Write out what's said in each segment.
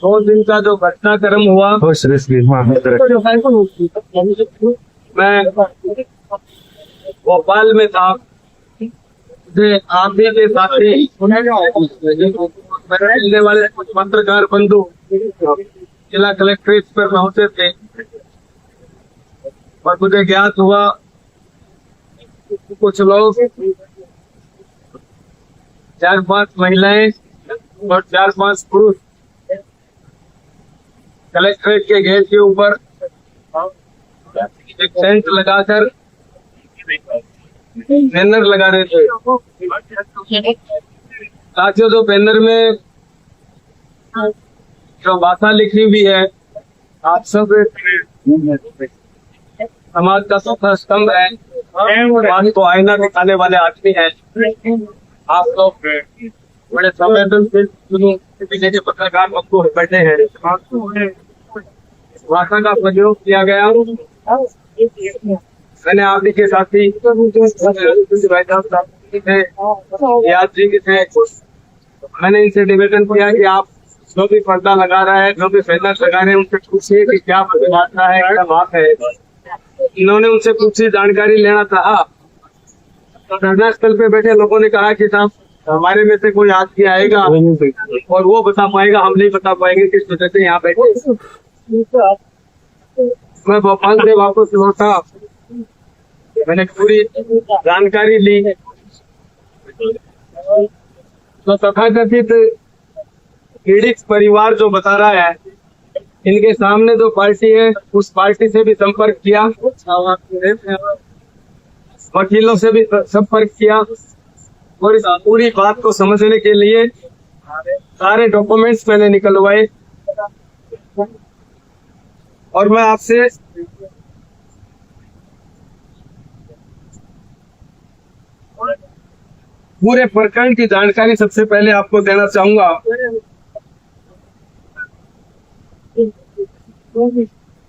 दो दिन का जो घटनाक्रम हुआ, मैं भोपाल में था। मुझे आंधी के साथ ही मिलने वाले कुछ पत्रकार बंधु जिला कलेक्ट्रेट पर पहुंचे थे और मुझे ज्ञात हुआ कुछ लोग 4-5 महिलाएं और 4-5 पुरुष कलेक्ट्रेट के गेट के ऊपर एक टेंट लगाकर बैनर लगा रहे थे। साथियों, जो बैनर में जो भाषा लिखी हुई है, आप सब समाज का चौथा स्तंभ है, समाज को आईना दिखाने वाले आदमी हैं। आप लोग बड़े संवेदनशील पत्रकार बंधु बैठे हैं। भाषा का प्रयोग किया गया। मैंने आप के साथी याद जी के थे, मैंने इनसे निवेदन किया कि आप जो भी पर्दा लगा रहा है, जो भी बैनर लगा रहे हैं, उनसे पूछिए कि क्या भाषा है, क्या बात है। इन्होंने उनसे पूछी, जानकारी लेना चाहा तो धरना स्थल पे बैठे लोगों ने कहा कि साहब हमारे में से कोई आदमी आएगा और वो बता पाएगा, हम नहीं बता पाएंगे किस वजह से यहाँ बैठे। मैं भोपाल से वापस लौटा, मैंने पूरी जानकारी ली तो तथाकथित पीड़ित परिवार जो बता रहा है, इनके सामने जो पार्टी है उस पार्टी से भी संपर्क किया, वकीलों से भी संपर्क किया और इस पूरी बात को समझने के लिए सारे डॉक्यूमेंट्स मैंने निकलवाए। और मैं आपसे पूरे प्रकरण की जानकारी सबसे पहले आपको देना चाहूंगा।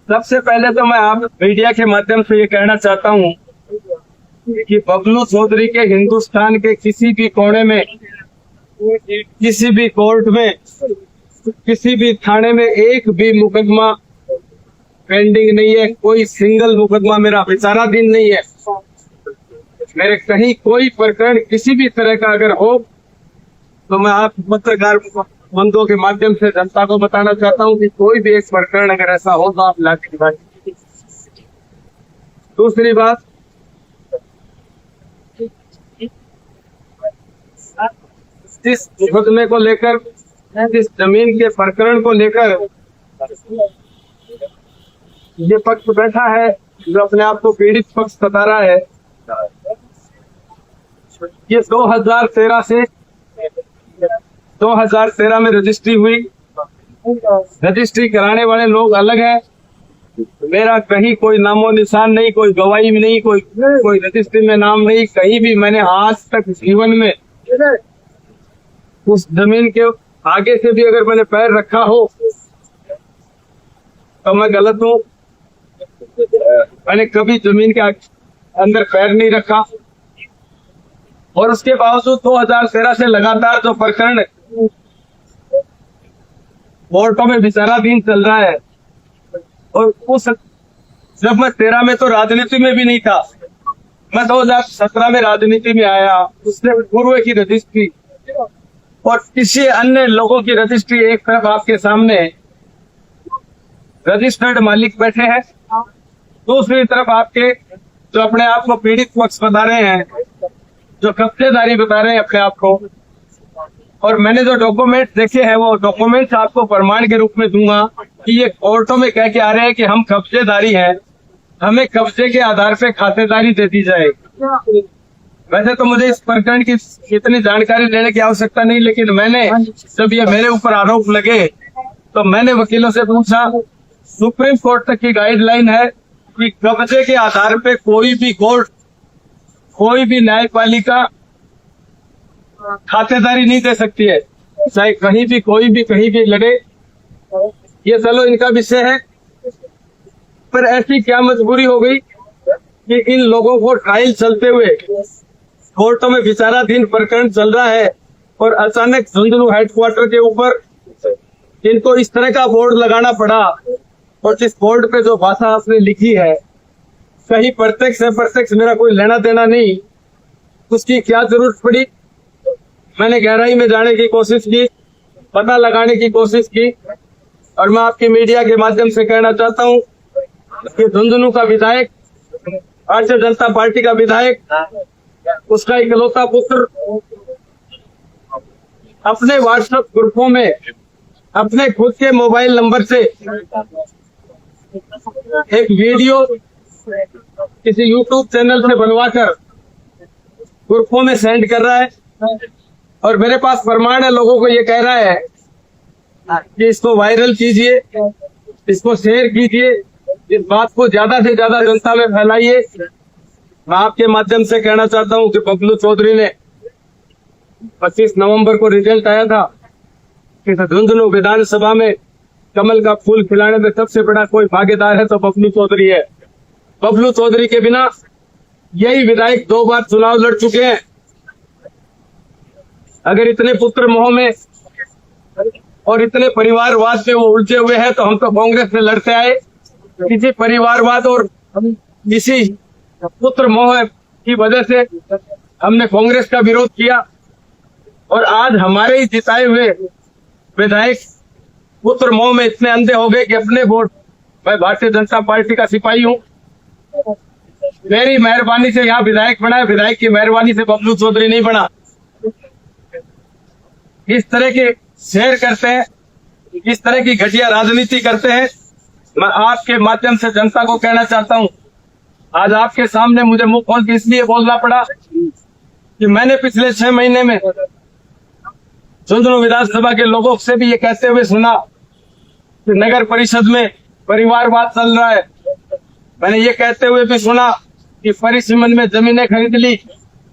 सबसे पहले तो मैं आप मीडिया के माध्यम से ये कहना चाहता हूँ कि बबलू चौधरी के हिंदुस्तान के किसी भी कोने में, किसी भी कोर्ट में, किसी भी थाने में एक भी मुकदमा पेंडिंग नहीं है। कोई सिंगल मुकदमा मेरा विचाराधीन नहीं है। मेरे कहीं कोई प्रकरण किसी भी तरह का अगर हो तो मैं आप पत्रकार बंधुओं के माध्यम से जनता को बताना चाहता हूं कि कोई भी एक प्रकरण अगर ऐसा हो तो आप लाके दिखाइए। दूसरी बात, इस मुकदमे को लेकर, इस जमीन के प्रकरण को लेकर ये पक्ष बैठा है जो अपने आप को पीड़ित पक्ष बता रहा है, ये 2013 में रजिस्ट्री हुई। रजिस्ट्री कराने वाले लोग अलग हैं, मेरा कहीं कोई नामो निशान नहीं, कोई गवाही नहीं, कोई रजिस्ट्री में नाम नहीं। कहीं भी मैंने आज तक जीवन में उस जमीन के आगे से भी अगर मैंने पैर रखा हो तो मैं गलत हूँ। मैंने कभी जमीन के अंदर पैर नहीं रखा और उसके बावजूद 2013 से लगातार जो प्रकरण कोर्टों में विचाराधीन चल रहा है। और उस जब मैं 13 में तो राजनीति में भी नहीं था, मैं 2017 में राजनीति में आया। उससे पूर्व की रजिस्ट्री और किसी अन्य लोगों की रजिस्ट्री, एक तरफ आपके सामने रजिस्टर्ड मालिक बैठे हैं, दूसरी तरफ आपके जो अपने आप को पीड़ित पक्ष बता रहे हैं, जो कब्जेदारी बता रहे हैं अपने आप को। और मैंने जो डॉक्यूमेंट देखे हैं वो डॉक्यूमेंट्स आपको प्रमाण के रूप में दूंगा कि ये कोर्टों में कह के आ रहे हैं कि हम कब्जेदारी हैं, हमें कब्जे के आधार पे खातेदारी दे दी जाए। वैसे तो मुझे इस प्रकरण की इतनी जानकारी लेने की आवश्यकता नहीं, लेकिन मैंने जब ये मेरे ऊपर आरोप लगे तो मैंने वकीलों से पूछा। सुप्रीम कोर्ट तक की गाइडलाइन है कि कब्जे के आधार पे कोई भी कोर्ट, कोई भी न्यायपालिका खातेदारी नहीं दे सकती है, चाहे कहीं भी कोई भी कहीं भी लड़े। ये चलो इनका विषय है, पर ऐसी क्या मजबूरी हो गई कि इन लोगों को ट्रायल चलते हुए कोर्टों में विचाराधीन प्रकरण चल रहा है और अचानक झुंझुनू हेडक्वार्टर के ऊपर इनको इस तरह का बोर्ड लगाना पड़ा। और जिस बोर्ड पे जो भाषा आपने लिखी है, कहीं प्रत्यक्ष है प्रत्यक्ष मेरा कोई लेना देना नहीं, उसकी क्या जरूरत पड़ी। मैंने गहराई में जाने की कोशिश की, पता लगाने की कोशिश की, और मैं आपकी मीडिया के माध्यम से कहना चाहता हूं कि झुंझुनू का विधायक, भारतीय जनता पार्टी का विधायक, उसका इकलौता पुत्र अपने व्हाट्सएप ग्रुपों में अपने खुद के मोबाइल नंबर से एक वीडियो किसी यूट्यूब चैनल से बनवाकर ग्रुपों में सेंड कर रहा है। और मेरे पास प्रमाण है, लोगों को ये कह रहा है कि इसको वायरल कीजिए, इसको शेयर कीजिए, इस बात को ज्यादा से ज्यादा जनता में फैलाइए। मैं आपके माध्यम से कहना चाहता हूं कि बबलू चौधरी ने 25 नवंबर को रिजल्ट आया था कि झुंझुनू विधानसभा में कमल का फूल खिलाने में सबसे बड़ा कोई भागीदार है तो बबलू चौधरी है। बबलू चौधरी के बिना यही विधायक 2 बार चुनाव लड़ चुके हैं। अगर इतने पुत्र मोह में और इतने परिवारवाद में वो उलझे हुए हैं तो हम तो कांग्रेस में लड़ते आए। किसी परिवारवाद और किसी पुत्र मोह की वजह से हमने कांग्रेस का विरोध किया, और आज हमारे ही जिताए हुए विधायक पुत्र मोह में इतने अंधे हो गए कि अपने वोट, मैं भारतीय जनता पार्टी का सिपाही हूं, मेरी मेहरबानी से यहाँ विधायक बना है, विधायक की मेहरबानी से बबलू चौधरी नहीं बना। इस तरह के शेयर करते हैं, इस तरह की घटिया राजनीति करते हैं। मैं आपके माध्यम से जनता को कहना चाहता हूं, आज आपके सामने मुझे मुंह खोल के इसलिए बोलना पड़ा कि मैंने पिछले 6 महीने में झुंझुनू विधानसभा के लोगों से भी ये कहते हुए सुना कि नगर परिषद में परिवारवाद चल रहा है। मैंने ये कहते हुए भी सुना कि परिसीमन में जमीनें खरीद ली,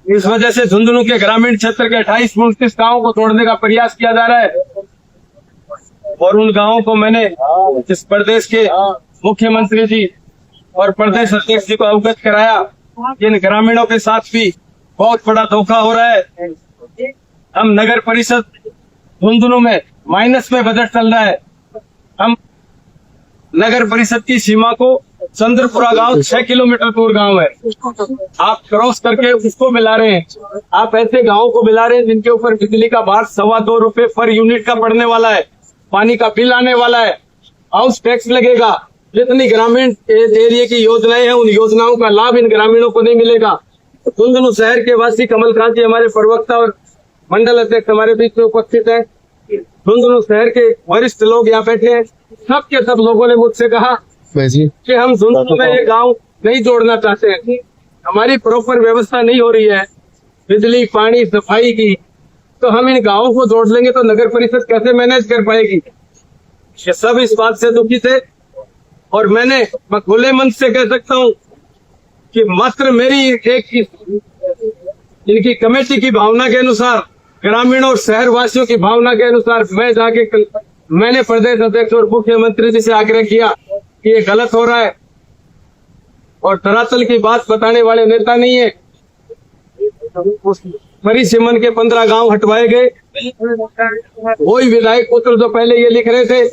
इस वजह से झुंझुनू के ग्रामीण क्षेत्र के 28-29 गांवों को तोड़ने का प्रयास किया जा रहा है। और उन गांवों को मैंने इस प्रदेश के मुख्यमंत्री जी और प्रदेश अध्यक्ष जी को अवगत कराया। इन ग्रामीणों के साथ भी बहुत बड़ा धोखा हो रहा है। हम नगर परिषद झुंझुनू में माइनस में बजट चल रहा है। हम नगर परिषद की सीमा को चंद्रपुरा गांव 6 किलोमीटर दूर गांव है, आप क्रॉस करके उसको मिला रहे हैं। आप ऐसे गांवों को मिला रहे हैं जिनके ऊपर बिजली का भार 2.25 रुपए पर यूनिट का पड़ने वाला है, पानी का बिल आने वाला है, हाउस टैक्स लगेगा। जितनी ग्रामीण एरिया की योजनाएं हैं, उन योजनाओं का लाभ इन ग्रामीणों को नहीं मिलेगा। झुंझुनू शहर के वासी कमल कांत जी हमारे प्रवक्ता और मंडल अध्यक्ष हमारे बीच में उपस्थित है। झुंझुनू शहर के वरिष्ठ लोग यहाँ बैठे हैं। सब के सब लोगों ने मुझसे कहा कि हम झुंझुनू में ये गांव नहीं जोड़ना चाहते हैं, हमारी प्रॉपर व्यवस्था नहीं हो रही है बिजली पानी सफाई की, तो हम इन गांवों को जोड़ लेंगे तो नगर परिषद कैसे मैनेज कर पाएगी। ये सब इस बात से दुखी थे। और मैं खुले मन से कह सकता हूँ कि मात्र मेरी एक इनकी कमेटी की भावना के अनुसार, ग्रामीण और शहर वासियों की भावना के अनुसार मैं जाके मैंने प्रदेश अध्यक्ष और मुख्यमंत्री जी से आग्रह किया कि ये गलत हो रहा है, और धरातल की बात बताने वाले नेता नहीं है। परिसीमन के 15 गांव हटवाए गए। वही विधायक पुत्र जो पहले ये लिख रहे थे,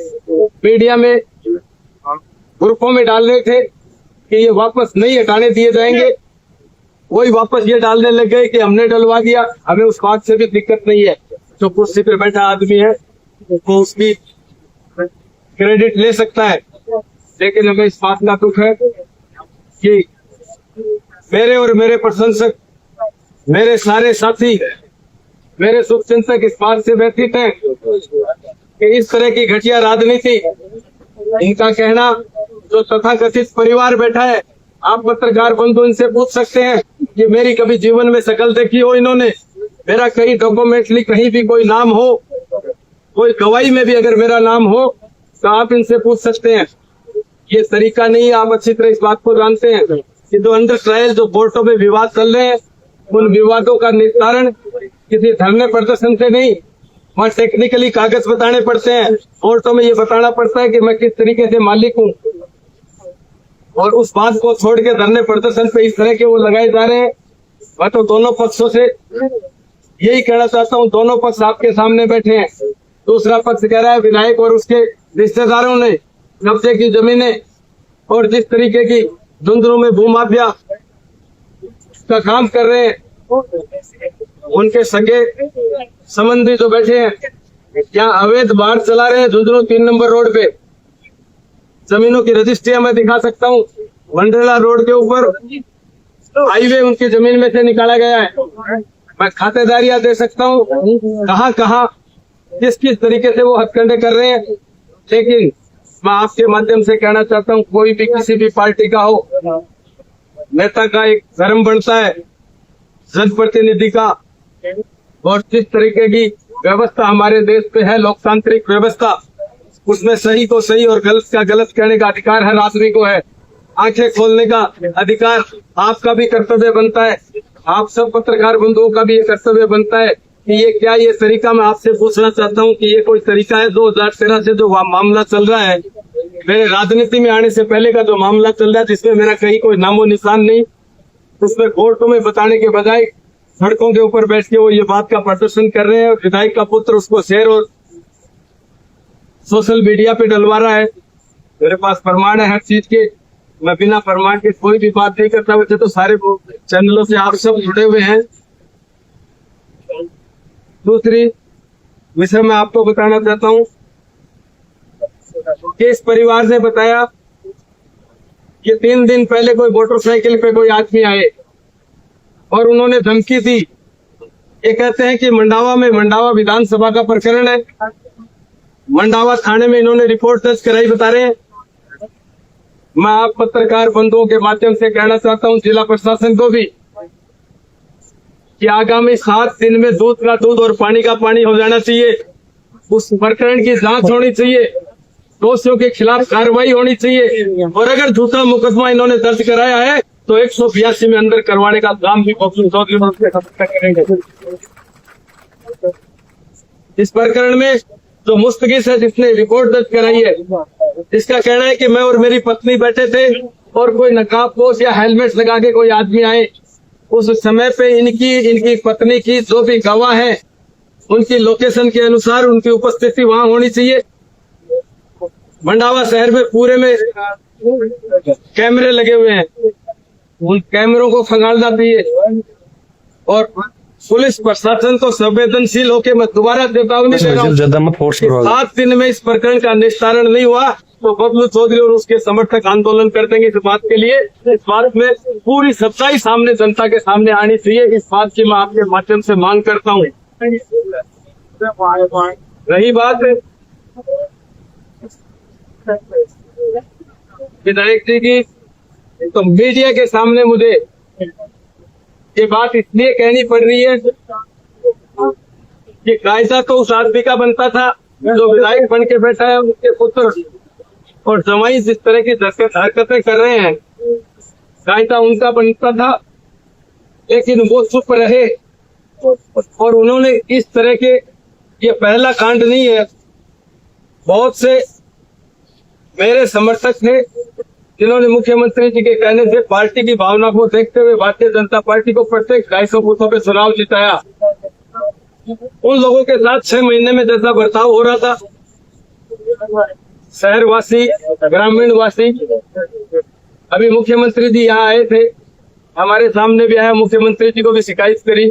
मीडिया में ग्रुपों में डाल रहे थे कि ये वापस नहीं हटाने दिए जाएंगे, वही वापस ये डालने लग गए कि हमने डलवा दिया। हमें उस बात से भी दिक्कत नहीं है, जो कुर्सी पे बैठा आदमी है वो उसकी क्रेडिट ले सकता है, लेकिन हमें इस बात का दुख है कि मेरे और मेरे प्रशंसक, मेरे सारे साथी, मेरे शुभचिंतक इस बात से व्यथित हैं कि इस तरह की घटिया राजनीति, इनका कहना जो तथाकथित परिवार बैठा है, आप पत्रकार बंधु इनसे पूछ सकते हैं कि मेरी कभी जीवन में शकल देखी हो इन्होंने, मेरा कहीं डॉक्यूमेंटली कहीं भी कोई नाम हो, कोई गवाही में भी अगर मेरा नाम हो तो आप इनसे पूछ सकते हैं। ये तरीका नहीं है। आप अच्छी तरह इस बात को जानते हैं कि जो अंडर ट्रायल जो कोर्टों में विवाद चल रहे हैं, उन विवादों का निस्तारण किसी धरने प्रदर्शन से नहीं, वहाँ टेक्निकली कागज बताने पड़ते हैं। कोर्टों में ये बताना पड़ता है कि मैं किस तरीके से मालिक हूँ, और उस बात को छोड़ के धरने प्रदर्शन पे इस तरह के वो लगाए जा रहे हैं। मैं तो दोनों पक्षों से यही कहना चाहता हूँ, दोनों पक्ष आपके सामने बैठे हैं। दूसरा पक्ष कह रहा है विधायक और उसके रिश्तेदारों ने कब्जे की जमीनें और जिस तरीके की झुंझुनू में भूमाफिया का काम कर रहे हैं, उनके सगे संबंधी जो बैठे हैं, यहाँ अवैध बाढ़ चला रहे हैं झुंझुनू 3 नंबर रोड पे। जमीनों की रजिस्ट्रियां मैं दिखा सकता हूँ। वंडरेला रोड के ऊपर हाईवे उनकी जमीन में से निकाला गया है। मैं खातेदारियां दे सकता हूँ कहाँ कहाँ किस किस तरीके से वो हथकंडे कर रहे हैं। लेकिन मैं आपके माध्यम से कहना चाहता हूँ, कोई भी किसी भी पार्टी का हो, नेता का एक धर्म बनता है जनप्रतिनिधि का, और जिस तरीके की व्यवस्था हमारे देश पे है, लोकतांत्रिक व्यवस्था, उसमें सही को सही और गलत का गलत कहने का अधिकार हर आदमी को है। आंखें खोलने का अधिकार आपका भी कर्तव्य बनता है। आप सब पत्रकार बंधुओं का भी ये कर्तव्य बनता है कि ये तरीका, मैं आपसे पूछना चाहता हूँ कि ये कोई तरीका है 2013 से जो मामला चल रहा है, मेरे राजनीति में आने से पहले का जो मामला चल रहा है, जिसमें मेरा कहीं कोई नामो निशान नहीं, उसमें कोर्टों में बताने के बजाय सड़कों के ऊपर बैठ के वो ये बात का प्रदर्शन कर रहे हैं, और विधायक का पुत्र उसको शेयर और सोशल मीडिया पे डलवा रहा है। मेरे पास प्रमाण है हर चीज के, मैं बिना प्रमाण के कोई भी बात नहीं करता। वैसे तो सारे चैनलों से आप सब जुड़े हुए हैं। दूसरी विषय मैं आपको बताना चाहता हूँ कि इस परिवार ने बताया कि 3 दिन पहले कोई मोटरसाइकिल पे कोई आदमी आए और उन्होंने धमकी दी। ये कहते हैं कि मंडावा विधानसभा का प्रकरण है, मंडावा थाने में इन्होंने रिपोर्ट दर्ज कराई, बता रहे हैं। मैं आप पत्रकार बंधुओं के माध्यम से कहना चाहता हूं जिला प्रशासन को भी कि आगामी 7 दिन में दूध का दूध और पानी का पानी हो जाना चाहिए। उस प्रकरण की जांच होनी चाहिए, दोषियों के खिलाफ कार्रवाई होनी चाहिए, और अगर झूठा मुकदमा इन्होंने दर्ज कराया है तो 182 में अंदर करवाने का काम भी करेंगे। इस प्रकरण में जो मुस्तगिस है, जिसने रिपोर्ट दर्ज कराई है, जिसका कहना है कि मैं और मेरी पत्नी बैठे थे और कोई नकाबपोश या हेलमेट लगा के कोई आदमी आए, उस समय पे इनकी पत्नी की जो भी गवाह है, उनकी लोकेशन के अनुसार उनकी उपस्थिति वहां होनी चाहिए। मंडावा शहर में पूरे में कैमरे लगे हुए हैं, उन कैमरों को खंगालना चाहिए। और पुलिस प्रशासन को संवेदनशील होकर मैं दोबारा चेतावनी दे रहा हूं, 7 दिन में इस प्रकरण का निस्तारण नहीं हुआ तो बबलू चौधरी और उसके समर्थक आंदोलन कर देंगे। इस बात के लिए, इस बात में पूरी सच्चाई सामने जनता के सामने आनी चाहिए। इस बात की मैं आपके माध्यम से मांग करता हूं। रही बात विधायक जी की, तो मीडिया के सामने मुझे ये बात इसलिए कहनी पड़ रही है कि कायदा तो उस आदमी का बनता था जो विधायक बन के बैठा है, उसके पुत्र और जमाई जिस तरह की हरकतें कर रहे हैं, कायदा उनका बनता था, लेकिन वो चुप रहे। और उन्होंने इस तरह के, ये पहला कांड नहीं है, बहुत से मेरे समर्थक थे जिन्होंने मुख्यमंत्री जी के कहने से पार्टी की भावना को देखते हुए भारतीय जनता पार्टी को प्रत्येक 250 बूथों पे चुनाव जिताया। उन लोगों के साथ 6 महीने में जैसा बर्ताव हो रहा था, शहरवासी, ग्रामीण वासी, अभी मुख्यमंत्री जी यहाँ आए थे, हमारे सामने भी आया, मुख्यमंत्री जी को भी शिकायत करी।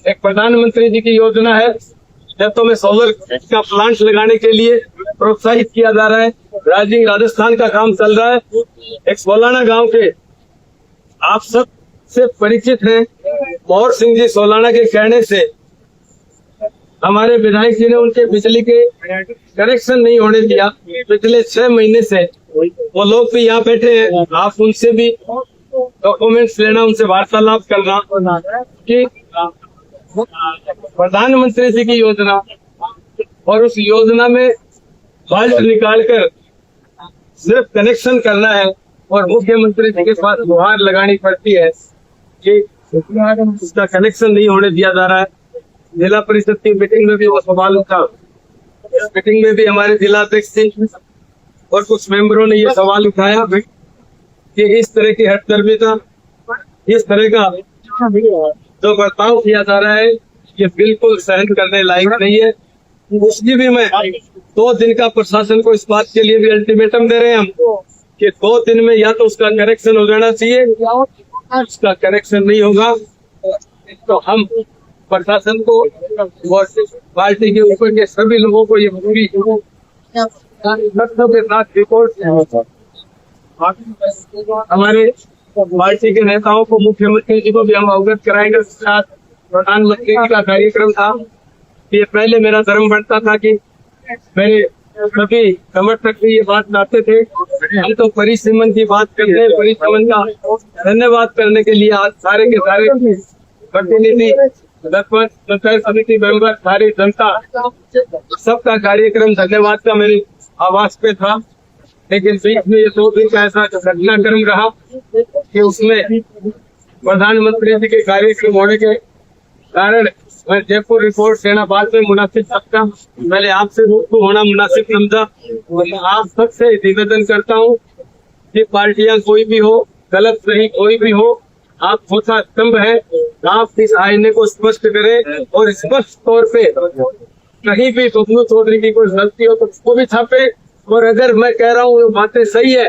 एक प्रधानमंत्री जी की योजना है, खेतों में सोलर का प्लांट लगाने के लिए प्रोत्साहित किया जा रहा है। राजस्थान का काम चल रहा है। एक सोलाना गांव के आप सब से परिचित हैं, मोहर सिंह जी सोलाना के कहने से हमारे विधायक जी ने उनके बिजली के कनेक्शन नहीं होने दिया। पिछले 6 महीने से वो लोग भी यहाँ बैठे हैं, आप उनसे भी डॉक्यूमेंट्स लेना, उनसे वार्तालाप करना कि प्रधानमंत्री जी की योजना और उस योजना में बाल्ट निकालकर सिर्फ कनेक्शन करना है, और मुख्यमंत्री जी के पास गुहार लगानी पड़ती है कि उसका कनेक्शन नहीं होने दिया जा रहा है। जिला परिषद की मीटिंग में भी वो सवाल उठा, इस मीटिंग में भी हमारे जिला अध्यक्ष जी और कुछ मेंबरों ने ये सवाल उठाया कि इस तरह की हटकर्मिता, इस तरह का जो बर्ताव किया जा रहा है ये बिल्कुल सहन करने लायक नहीं है। उसकी भी मैं 2 दिन का प्रशासन को इस बात के लिए भी अल्टीमेटम दे रहे हैं हम कि 2 दिन में या तो उसका करेक्शन हो जाना चाहिए, उसका करेक्शन नहीं होगा तो हम प्रशासन को और पार्टी के ऊपर के सभी लोगों को ये पूरी के साथ रिपोर्ट हमारे पार्टी के नेताओं को, मुख्यमंत्री जी को भी हम अवगत कराएंगे। साथ प्रधानमंत्री जी का कार्यक्रम था। ये पहले मेरा धर्म बनता था कि मेरे सभी समर्थक भी ये बात चाहते थे, हम तो परिसीमन की बात करते हैं। परिसीमन का धन्यवाद करने के लिए आज सारे के सारे प्रतिनिधि, पंचायत समिति मेंबर, सारी जनता, सबका कार्यक्रम धन्यवाद का मेरे आवास पे था। लेकिन बीच में ये 2 दिन का ऐसा घटनाक्रम रहा कि उसमें प्रधानमंत्री जी के कार्यक्रम होने के कारण मैं जयपुर रिपोर्ट देना बाद में मुनासिब समझा। मैंने आपसे रूबरू होना मुनासिब समझा। मैं आप सबसे निवेदन करता हूँ कि पार्टियां कोई भी हो, गलत सही कोई भी हो, आप चौथा स्तंभ है, आप इस आईने को स्पष्ट करें और स्पष्ट तौर पे कहीं भी बबलू चौधरी की कोई गलती हो तो उसको भी छापे। और अगर मैं कह रहा हूँ बातें सही है,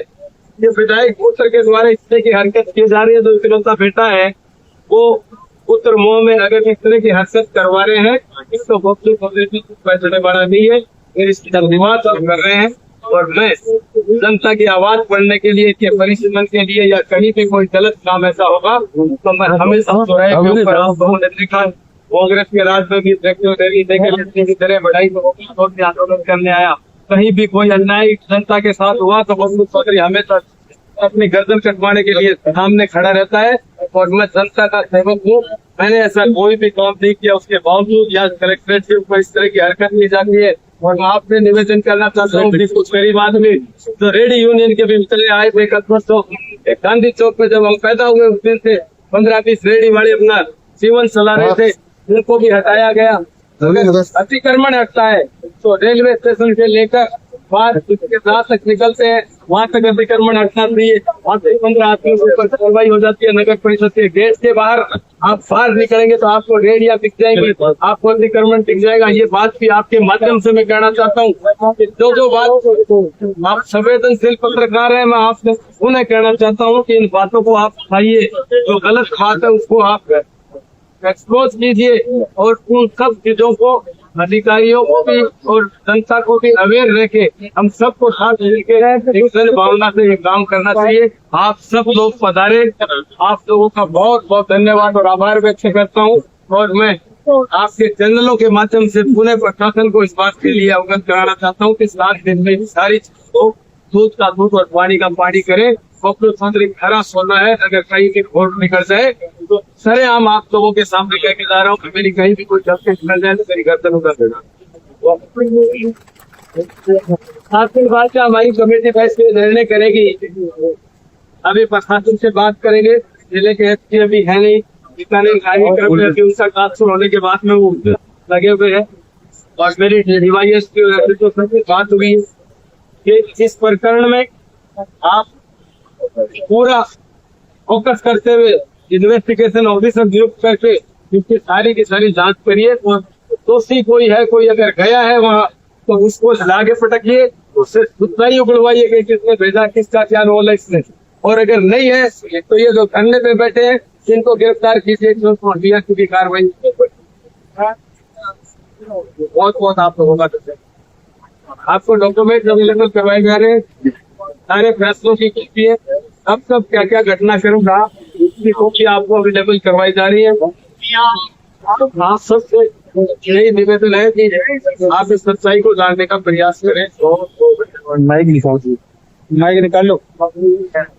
ये विधायक पुत्र के द्वारा इस तरह की हरकत की जा रही है, जो इकलौता बेटा है वो पुत्र मोह में अगर इस तरह की हरकत करवा रहे हैं तो बबलू चौधरी की पैसे बड़ा नहीं है। इसकी धन्यवाद कर रहे हैं और मैं जनता की आवाज बढ़ने के लिए, इसके परिसीमन के लिए या कहीं भी कोई गलत काम ऐसा होगा तो मैं हमेशा कांग्रेस के राज में भी की तरह बढ़ाई आंदोलन करने आया। कहीं भी कोई अन्याय जनता के साथ हुआ तो बबलू चौधरी हमेशा अपनी गर्दन कटवाने के लिए सामने खड़ा रहता है और मैं जनता का सेवक हूँ। मैंने ऐसा कोई भी काम नहीं किया, उसके बावजूद या कलेक्ट्रेट के ऊपर इस तरह की हरकत की जाती है। और मैं आपसे निवेदन करना चाहता हूँ कि कुछ गरीब आदमी तो रेडी यूनियन के भी चले आए थे गांधी चौक पे, जब हम पैदा हुए उस दिन से 15-20 रेडी वाले अपना जीवन चला रहे थे, उनको भी हटाया गया। अतिक्रमण हटता है तो रेलवे स्टेशन से लेकर बाहर जहाँ तक निकलते हैं वहाँ तक अतिक्रमण हटना चाहिए। वहाँ से 15 आदमियों के ऊपर कार्रवाई हो जाती है। नगर परिषद के गेट के बाहर आप बाहर निकलेंगे तो आपको रेडिया दिख जाएंगी, आपको अतिक्रमण दिख जाएगा। ये बात भी आपके माध्यम से मैं कहना चाहता हूँ कि जो बात आप संवेदनशील पत्रकार है, मैं आपसे उन्हें कहना चाहता हूँ कि इन बातों को आप खाइए, जो गलत खाते है उसको आप एक्सपोज कीजिए और उन सब चीजों को अधिकारियों को भी और जनता को भी अवेयर रखे। हम सबको साथ मिलकर एक भावना से ये काम करना चाहिए। आप सब लोग पधारे, आप लोगों का बहुत बहुत धन्यवाद और आभार व्यक्त करता हूँ। और मैं आपके चैनलों के माध्यम से पूरे प्रशासन को इस बात के लिए अवगत कराना चाहता हूँ कि 7 दिन में सारी चीजों को दूध का दूध और पानी का पानी करे। बबलू चौधरी खरा सोना है, अगर कहीं की वोट निकल जाए तो सरेआम आप लोगों के सामने कह के जा रहा हूँ, मेरी कहीं भी कोई गलती निकल जाए तो मेरी गर्दन उतर देना। आपके बाद हमारी कमेटी फैसले निर्णय करेगी। अभी प्रशासन से बात करेंगे, जिले के एसपी अभी है नहीं, बीकानेर कार्यक्रम में अभी उनका ट्रांसफर होने के बाद में वो लगे हुए हैं। और मेरी डीवाईएस की बात हुई है कि इस प्रकरण में आप पूरा फोकस करते हुए इन्वेस्टिगेशन ऑफिसर नियुक्त करके इसकी सारी की सारी जांच करिए और दोषी कोई है, कोई अगर गया है वहाँ तो उसको लागे पटकिए, उससे सच्चाई उगलवाइए कि किसने भेजा, किसका क्या रोल है इसमें। और अगर नहीं है तो ये जो धरने पे बैठे हैं इनको गिरफ्तार कीजिए, डीएसपी की कार्रवाई। बहुत बहुत आप लोगों का आपको डॉक्यूमेंट अवेलेबल करवाए जा रहे हैं, सारे फैसलों की कॉपी है, अब सब क्या क्या घटनाक्रम रहा उसकी कॉपी आपको अवेलेबल करवाई जा रही है। आप सबसे यही निवेदन है कि आप इस सच्चाई को जानने का प्रयास करें। माइक निकाल लो, आपको